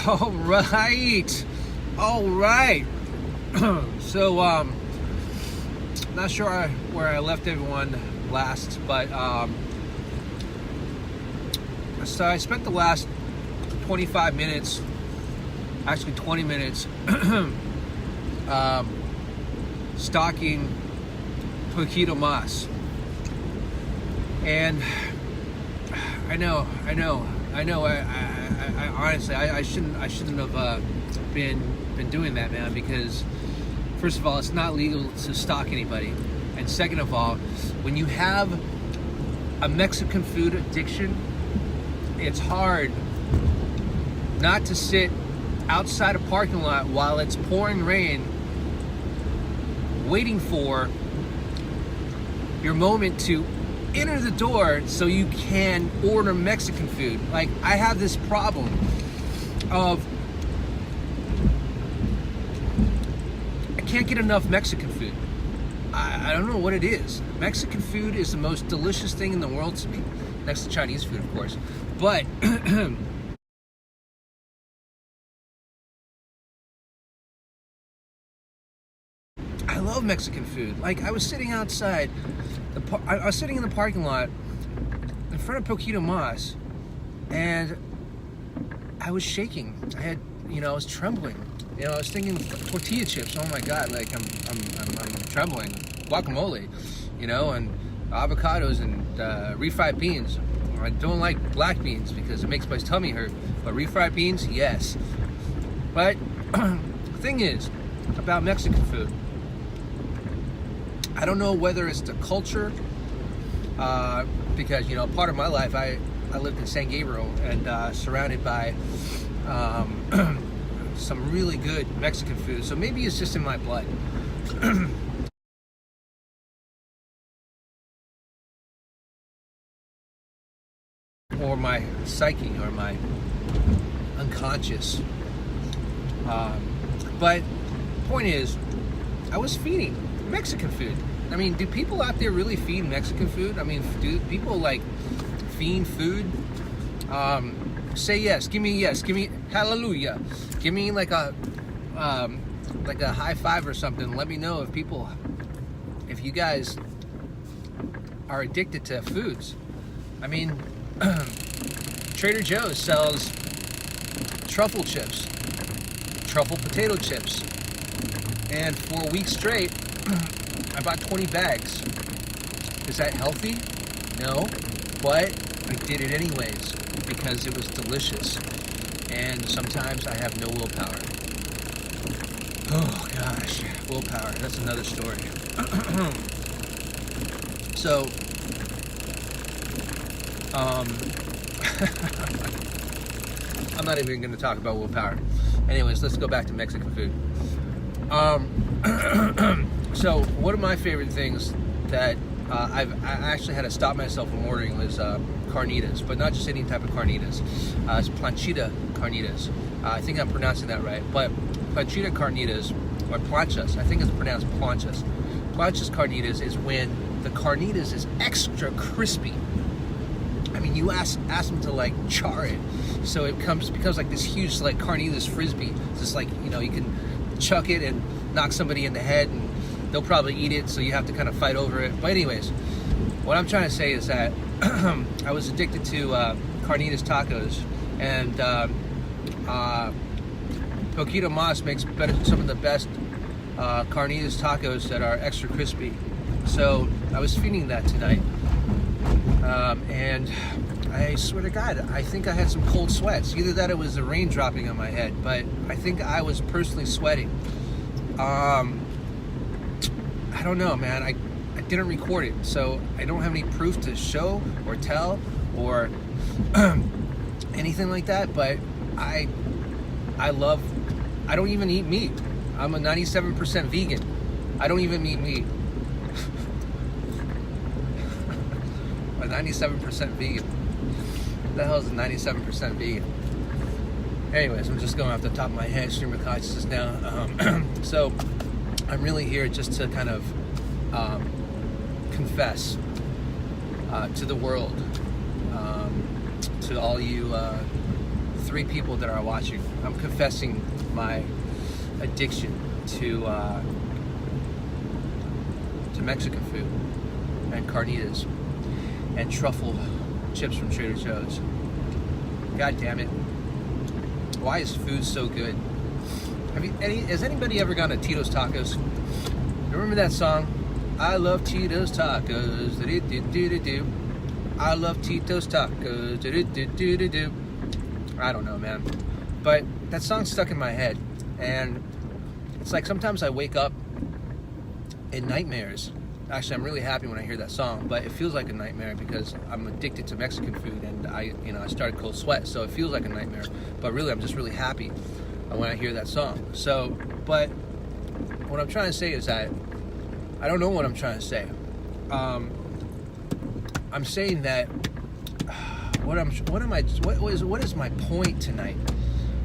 All right. All right. So, not sure where I left everyone last, but so I spent the last 25 minutes, actually 20 minutes, stalking Poquito mas. And I know. I honestly, I shouldn't have been doing that, man. Because first of all, it's not legal to stalk anybody, and second of all, when you have a Mexican food addiction, it's hard not to sit outside a parking lot while it's pouring rain, waiting for your moment to enter the door so you can order Mexican food. Like, I have this problem of I can't get enough Mexican food. I don't know what it is. Mexican food is the most delicious thing in the world to me, next to Chinese food, of course. But I love Mexican food. Like, I was sitting outside, I was sitting in the parking lot in front of Poquito mas, and I was shaking. I was trembling. I was thinking tortilla chips. Oh my God! Like, I'm trembling. Guacamole, and avocados and refried beans. I don't like black beans because it makes my tummy hurt. But refried beans, yes. But the thing is about Mexican food, I don't know whether it's the culture, because part of my life I lived in San Gabriel and surrounded by some really good Mexican food. So maybe it's just in my blood. Or my psyche, or my unconscious. But point is, I was feeding Mexican food. I mean, do people out there really feed Mexican food? I mean, do people like fiend food? Say yes. Give me yes. Give me hallelujah. Give me like a high five or something. Let me know if you guys are addicted to foods. I mean, Trader Joe's sells truffle chips, truffle potato chips, and for a week straight, I bought 20 bags. Is that healthy? No, but I did it anyways because it was delicious. And sometimes I have no willpower. Oh gosh, willpower, that's another story. So, I'm not even going to talk about willpower. Anyways, let's go back to Mexican food. So one of my favorite things that I actually had to stop myself from ordering was carnitas, but not just any type of carnitas. It's planchita carnitas. I think I'm pronouncing that right, but planchita carnitas, or planchas, I think it's pronounced planchas. Planchas carnitas is when the carnitas is extra crispy. I mean, you ask them to like char it, so it becomes like this huge like carnitas frisbee. It's just like, you can chuck it and knock somebody in the head, and they'll probably eat it. So you have to kind of fight over it. But anyways, what I'm trying to say is that I was addicted to carnitas tacos, and Poquito mas makes some of the best carnitas tacos that are extra crispy. So I was feeding that tonight. And I swear to God, I think I had some cold sweats. Either that or it was the rain dropping on my head, but I think I was personally sweating. I don't know, man. I didn't record it, so I don't have any proof to show or tell or anything like that, but I don't even eat meat. I'm a 97% vegan. I don't even eat meat. A 97% vegan. What the hell is a 97% vegan? Anyways, I'm just going off the top of my head, stream of consciousness now. So I'm really here just to kind of confess to the world, to all you 3 people that are watching. I'm confessing my addiction to Mexican food and carnitas and truffle chips from Trader Joe's. God damn it. Why is food so good? Has anybody ever gone to Tito's Tacos? Remember that song? I love Tito's Tacos. Do-do-do-do-do. I love Tito's Tacos. Do-do-do-do-do. I don't know, man. But that song's stuck in my head. And it's like sometimes I wake up in nightmares. Actually, I'm really happy when I hear that song, but it feels like a nightmare because I'm addicted to Mexican food, and I started cold sweat, so it feels like a nightmare. But really, I'm just really happy when I hear that song. So, but what I'm trying to say is that I don't know what I'm trying to say. I'm saying that what is my point tonight?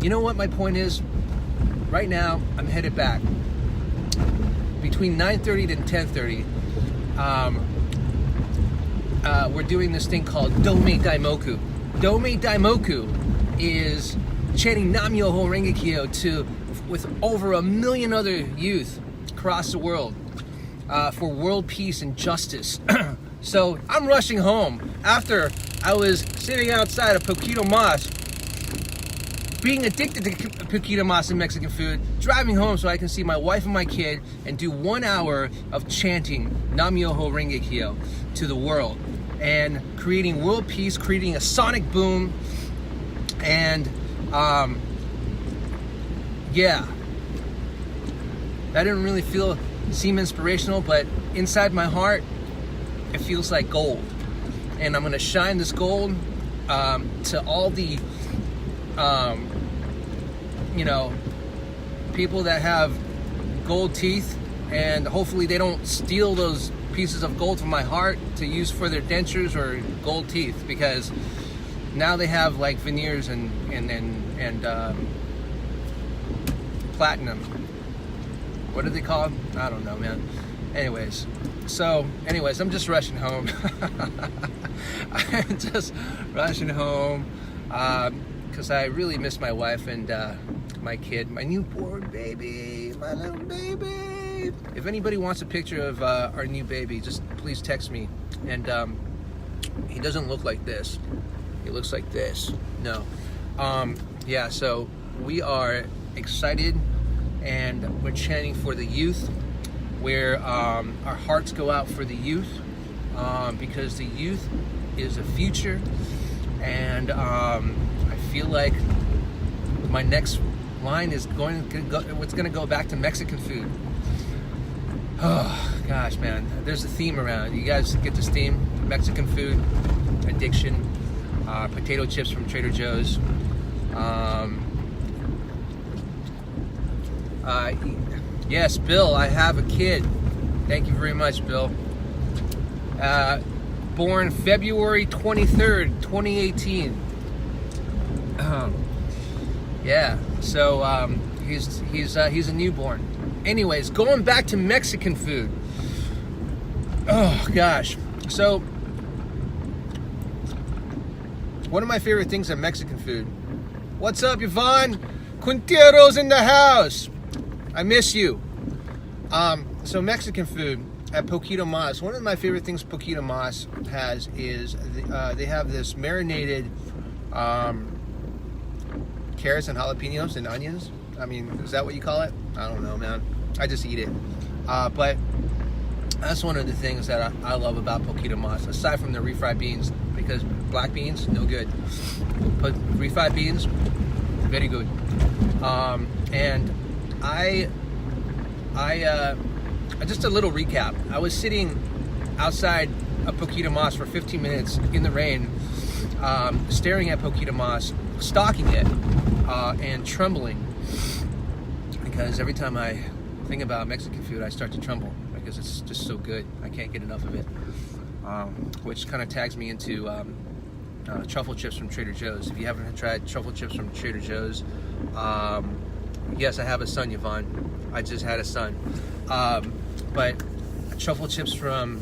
You know what my point is? Right now, I'm headed back. Between 9:30 and 10:30, we're doing this thing called Dome Daimoku. Dome Daimoku is chanting nam-myoho-renge-kyo with over 1 million other youth across the world for world peace and justice. So I'm rushing home after I was sitting outside of Poquito Mas, being addicted to Poquito Mas and Mexican food, driving home so I can see my wife and my kid and do 1 hour of chanting nam-myoho-renge-kyo to the world and creating world peace, creating a sonic boom, and yeah, that didn't really seem inspirational, but inside my heart, it feels like gold. And I'm gonna shine this gold to all the people that have gold teeth, and hopefully they don't steal those pieces of gold from my heart to use for their dentures or gold teeth, because now they have like veneers and platinum. What do they call them? I don't know, man. Anyways, I'm just rushing home. I'm just rushing home because I really miss my wife and my kid, my newborn baby, my little baby. If anybody wants a picture of our new baby, just please text me. And he doesn't look like this. He looks like this. No. Yeah, so we are excited, and we're chanting for the youth, where our hearts go out for the youth, because the youth is the future. And I feel like my next line is going to go back to Mexican food. Oh gosh, man, there's a theme around. You guys get this theme: Mexican food addiction, potato chips from Trader Joe's. Yes, Bill, I have a kid. Thank you very much, Bill. Born February 23rd, 2018. Yeah, so he's a newborn. Anyways, going back to Mexican food. Oh gosh. So one of my favorite things are Mexican food. What's up, Yvonne? Quintero's in the house. I miss you. So Mexican food at Poquito Mas. One of my favorite things Poquito Mas has is they have this marinated carrots and jalapenos and onions. I mean, is that what you call it? I don't know, man. I just eat it. But that's one of the things that I love about Poquito Mas, aside from the refried beans, because black beans, no good. But refried beans, very good. And I just a little recap. I was sitting outside of Poquito Mas for 15 minutes in the rain, staring at Poquito Mas, stalking it, and trembling, because every time I think about Mexican food, I start to tremble because it's just so good. I can't get enough of it, which kind of tags me into truffle chips from Trader Joe's. If you haven't tried truffle chips from Trader Joe's, yes, I have a son, Yvonne. I just had a son. But truffle chips from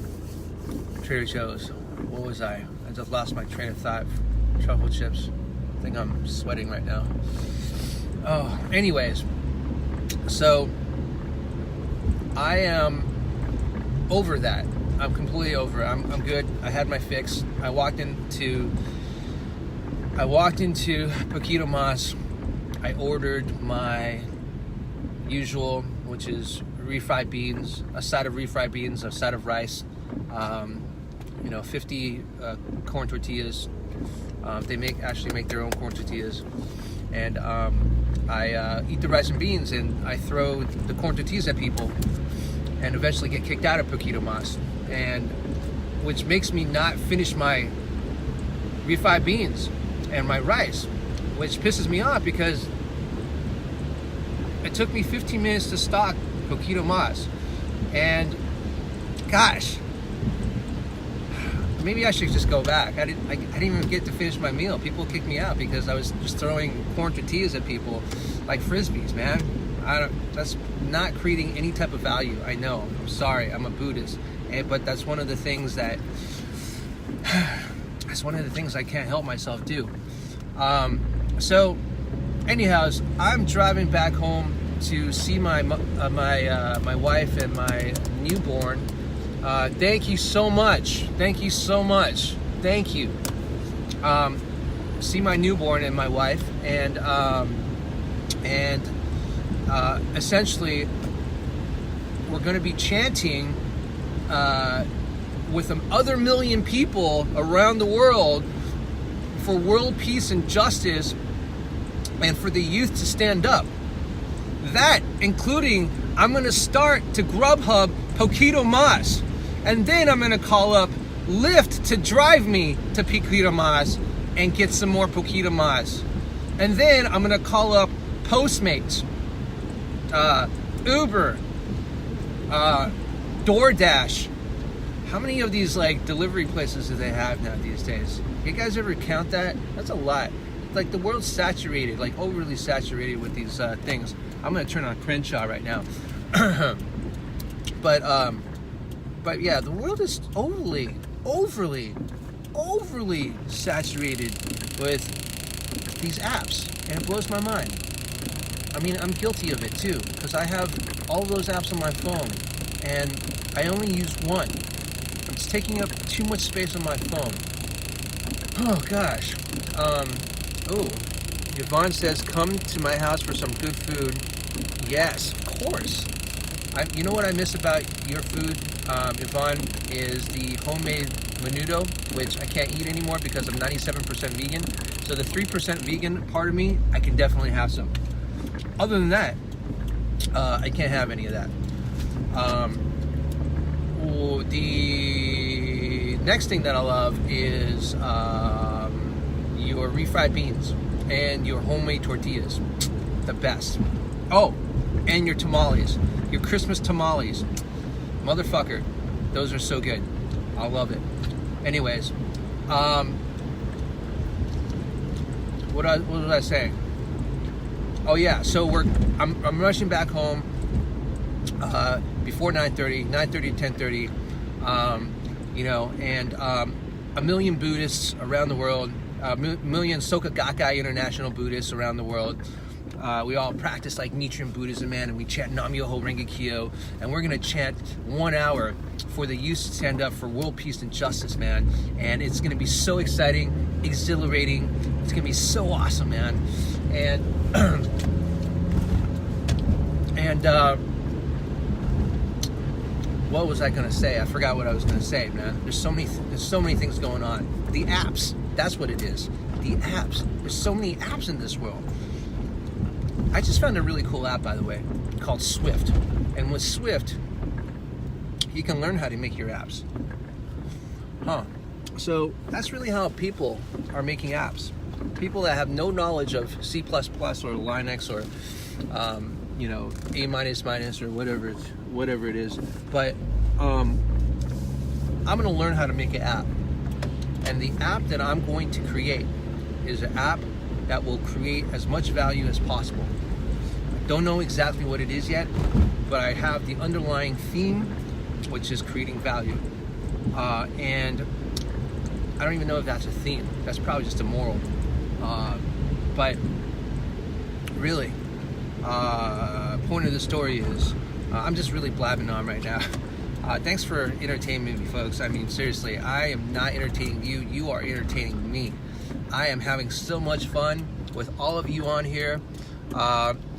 Trader Joe's. What was I just lost my train of thought. Truffle chips. I think I'm sweating right now. Oh, anyways, so I am over that. I'm completely over it. I'm good. I had my fix. I walked into Poquito Mas. I ordered my usual, which is refried beans, a side of refried beans, a side of rice, 50 corn tortillas. They actually make their own corn tortillas, and I eat the rice and beans, and I throw the corn tortillas at people, and eventually get kicked out of Poquito Mas, and which makes me not finish my refried beans and my rice, which pisses me off because it took me 15 minutes to stock Poquito Mas, and gosh, maybe I should just go back. I didn't even get to finish my meal. People kicked me out because I was just throwing corn tortillas at people like frisbees, man. That's not creating any type of value. I know. I'm sorry. I'm a Buddhist, but that's one of the things that I can't help myself do. So, anyhows, I'm driving back home to see my wife and my newborn. Thank you so much. Thank you so much. Thank you. See my newborn and my wife, and essentially, we're going to be chanting with other million people around the world for world peace and justice, and for the youth to stand up. That, including, I'm going to start to Grubhub Poquito Mas, and then I'm going to call up Lyft to drive me to Poquito Mas and get some more Poquito Mas. And then I'm going to call up Postmates, Uber, DoorDash. How many of these like delivery places do they have now these days? You guys ever count that? That's a lot. Like the world's saturated, like overly saturated with these things. I'm gonna turn on Crenshaw right now. But yeah, the world is overly saturated with these apps, and it blows my mind. I mean, I'm guilty of it too, because I have all those apps on my phone, and I only use one. It's taking up too much space on my phone. Oh gosh. Yvonne says, come to my house for some good food. Yes, of course. You know what I miss about your food, Yvonne, is the homemade menudo, which I can't eat anymore because I'm 97% vegan. So the 3% vegan part of me, I can definitely have some. Other than that, I can't have any of that. The next thing that I love is your refried beans and your homemade tortillas. The best. Oh, and your tamales. Your Christmas tamales. Motherfucker. Those are so good. I love it. Anyways, what was I saying? Oh yeah, so I'm rushing back home before 9:30 to 10:30. And a million Buddhists around the world, a million Soka Gakkai international Buddhists around the world. We all practice like Nichiren Buddhism, man, and we chant nam-myoho-renge-kyo, and we're gonna chant 1 hour for the youth to stand up for world peace and justice, man. And it's gonna be so exciting, exhilarating. It's gonna be so awesome, man. And what was I gonna say? I forgot what I was gonna say, man. There's so many things going on. The apps, that's what it is. The apps. There's so many apps in this world. I just found a really cool app, by the way, called Swift. And with Swift, you can learn how to make your apps. So that's really how people are making apps. People that have no knowledge of C++ or Linux or A minus or whatever it is. But I'm going to learn how to make an app. And the app that I'm going to create is an app that will create as much value as possible. I don't know exactly what it is yet, but I have the underlying theme, which is creating value. And I don't even know if that's a theme. That's probably just a moral. But really, point of the story is, I'm just really blabbing on right now. Thanks for entertaining me, folks. I mean, seriously, I am not entertaining you. You are entertaining me. I am having so much fun with all of you on here.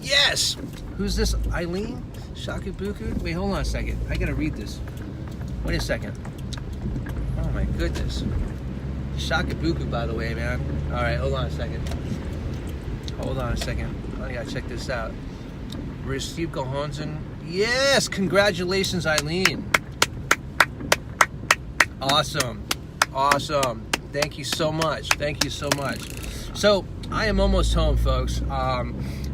Yes! Who's this? Eileen? Shakubuku? Wait, hold on a second. I gotta read this. Wait a second. Oh my goodness. Shakubuku, by the way, man. Alright, hold on a second. Hold on a second. I gotta check this out. Receive Gohonzen. Yes! Congratulations, Eileen. Awesome. Awesome. Thank you so much. Thank you so much. So, I am almost home, folks.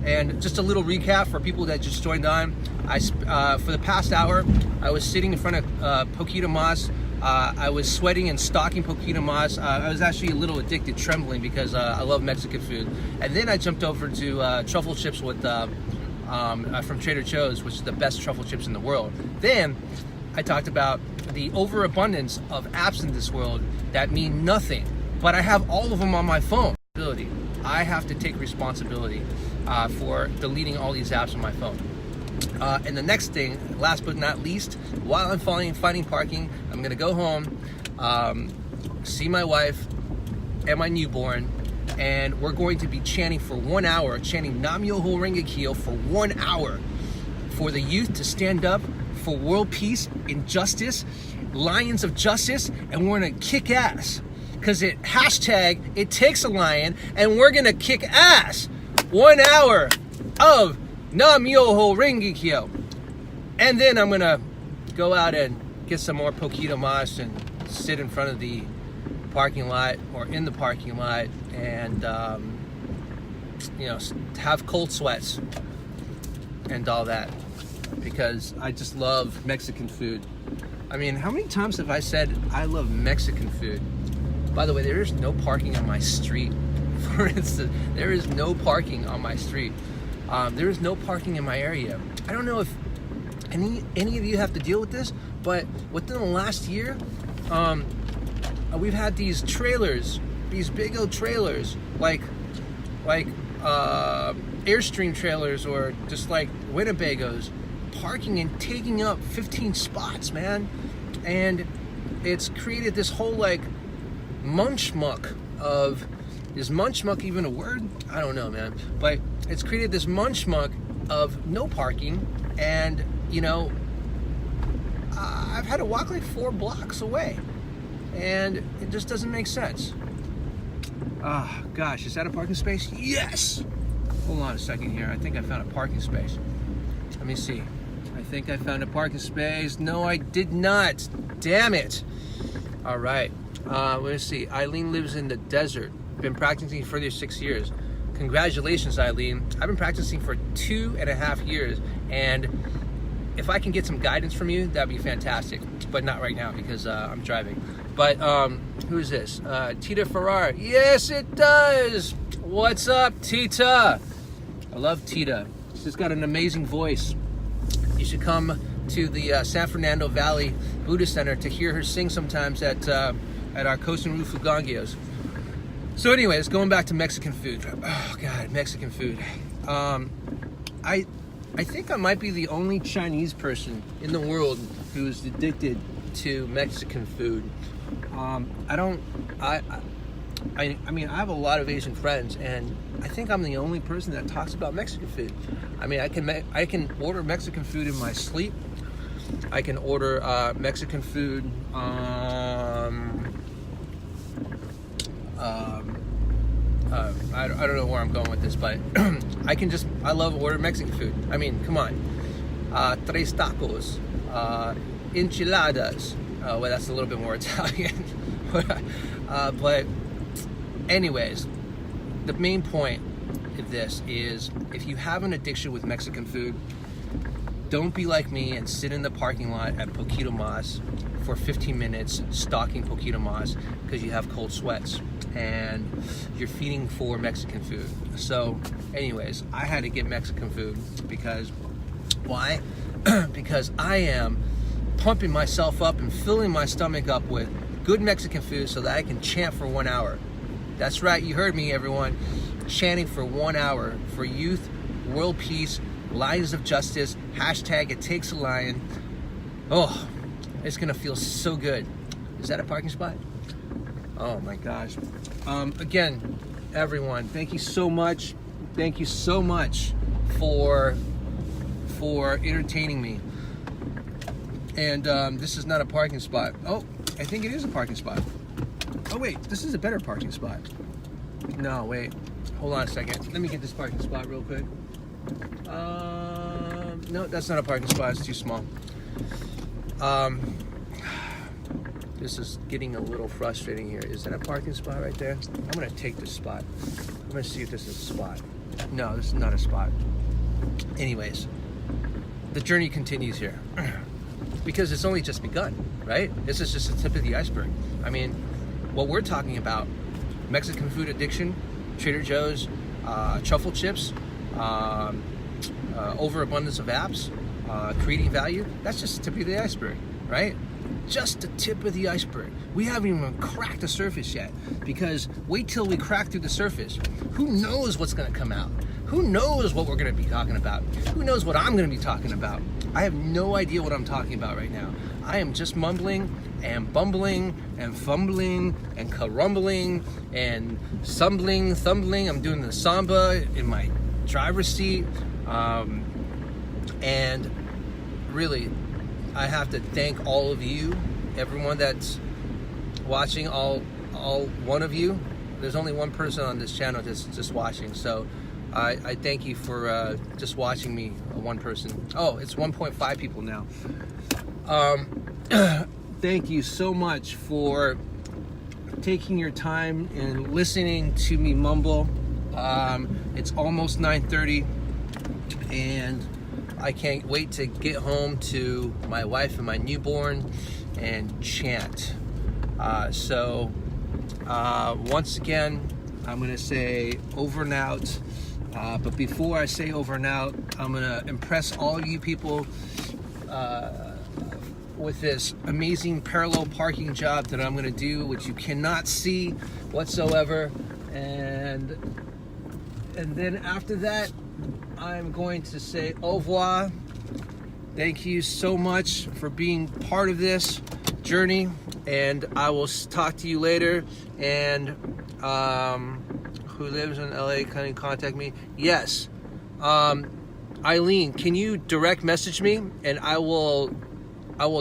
And just a little recap for people that just joined on. For the past hour, I was sitting in front of Poquito Mas. I was sweating and stalking Poquito Mas. I was actually a little addicted, trembling, because I love Mexican food. And then I jumped over to truffle chips with from Trader Joe's, which is the best truffle chips in the world. Then I talked about the overabundance of apps in this world that mean nothing, but I have all of them on my phone. I have to take responsibility for deleting all these apps on my phone. And the next thing, last but not least, while I'm finding parking, I'm gonna go home, see my wife and my newborn, and we're going to be chanting for 1 hour, chanting nam-myoho-renge-kyo for 1 hour, for the youth to stand up for world peace, injustice, lions of justice, and we're gonna kick ass. Because it takes a lion, and we're gonna kick ass. 1 hour of nam-myoho-renge-kyo. And then I'm gonna go out and get some more Poquito Mas and sit in front of the parking lot or in the parking lot and have cold sweats and all that, because I just love Mexican food. I mean, how many times have I said I love Mexican food? By the way, there is no parking on my street. For instance, there is no parking on my street. There is no parking in my area. I don't know if any of you have to deal with this, but within the last year, we've had these trailers, these big old trailers, like Airstream trailers or just like Winnebagos, parking and taking up 15 spots, man. And it's created this whole like munch muck of, is munch muck even a word? I don't know, man. But it's created this munch muck of no parking, and I've had to walk like 4 blocks away, and it just doesn't make sense. Ah, gosh, is that a parking space? Yes! Hold on a second here. I think I found a parking space. Let me see. I think I found a parking space. No, I did not. Damn it. All right. Let's see. Eileen lives in the desert. Been practicing for 36 years. Congratulations, Eileen. I've been practicing for 2.5 years, and if I can get some guidance from you, that'd be fantastic. But not right now because I'm driving. But who is this? Tita Farrar. Yes, it does. What's up, Tita? I love Tita. She's got an amazing voice. You should come to the San Fernando Valley Buddhist Center to hear her sing sometimes at our Kosen Rufu Gangyos. So anyways, going back to Mexican food. Oh God, Mexican food. I think I might be the only Chinese person in the world who's addicted to Mexican food. I mean, I have a lot of Asian friends, and I think I'm the only person that talks about Mexican food. I mean, I can order Mexican food in my sleep. I can order Mexican food. I don't know where I'm going with this, but I love ordering Mexican food. I mean, come on. Tres tacos, enchiladas. Well, that's a little bit more Italian. But anyways, the main point of this is, if you have an addiction with Mexican food, don't be like me and sit in the parking lot at Poquito Mas for 15 minutes stalking Poquito Mas because you have cold sweats and you're feeding for Mexican food. So anyways, I had to get Mexican food because, why? Because I am pumping myself up and filling my stomach up with good Mexican food so that I can chant for 1 hour. That's right, you heard me, everyone. Chanting for 1 hour for youth, world peace, lions of justice, hashtag it takes a lion. Oh, it's gonna feel so good. Is that a parking spot? Oh my gosh. Again, everyone, thank you so much. Thank you so much for entertaining me. And this is not a parking spot. Oh, I think it is a parking spot. Oh wait, this is a better parking spot. No, wait. Hold on a second. Let me get this parking spot real quick. No, that's not a parking spot. It's too small. This is getting a little frustrating here. Is that a parking spot right there? I'm gonna take this spot. I'm gonna see if this is a spot. No, this is not a spot. Anyways, the journey continues here. Because it's only just begun, right? This is just the tip of the iceberg. I mean, what we're talking about, Mexican food addiction, Trader Joe's, truffle chips, overabundance of apps, creating value, that's just the tip of the iceberg, right? Just the tip of the iceberg. We haven't even cracked the surface yet, because wait till we crack through the surface. Who knows what's gonna come out? Who knows what we're gonna be talking about? Who knows what I'm gonna be talking about? I have no idea what I'm talking about right now. I am just mumbling and bumbling and fumbling and carumbling and stumbling, thumbling. I'm doing the samba in my driver's seat. And really, I have to thank all of you, everyone that's watching, all one of you. There's only one person on this channel that's just watching, so I thank you for just watching me, one person. Oh, it's 1.5 people now. Thank you so much for taking your time and listening to me mumble. It's almost 9:30, and I can't wait to get home to my wife and my newborn and chant. Once again, I'm gonna say over and out. But before I say over and out, I'm gonna impress all you people with this amazing parallel parking job that I'm gonna do, which you cannot see whatsoever. And then after that, I'm going to say au revoir. Thank you so much for being part of this journey, and I will talk to you later. And who lives in LA, can you contact me? Yes. Eileen, can you direct message me, and I will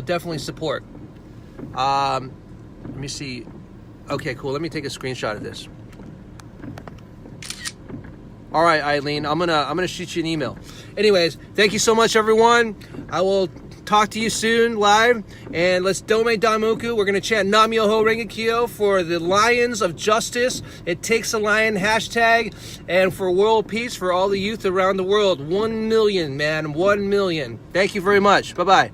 definitely support. Let me see. Okay, cool. Let me take a screenshot of this. All right, Eileen, I'm gonna shoot you an email. Anyways, thank you so much, everyone. I will talk to you soon live, and let's Dome Daimoku. We're gonna chant nam-myoho-renge-kyo for the lions of justice. It takes a lion hashtag, and for world peace for all the youth around the world. 1 million, man, 1 million. Thank you very much. Bye-bye.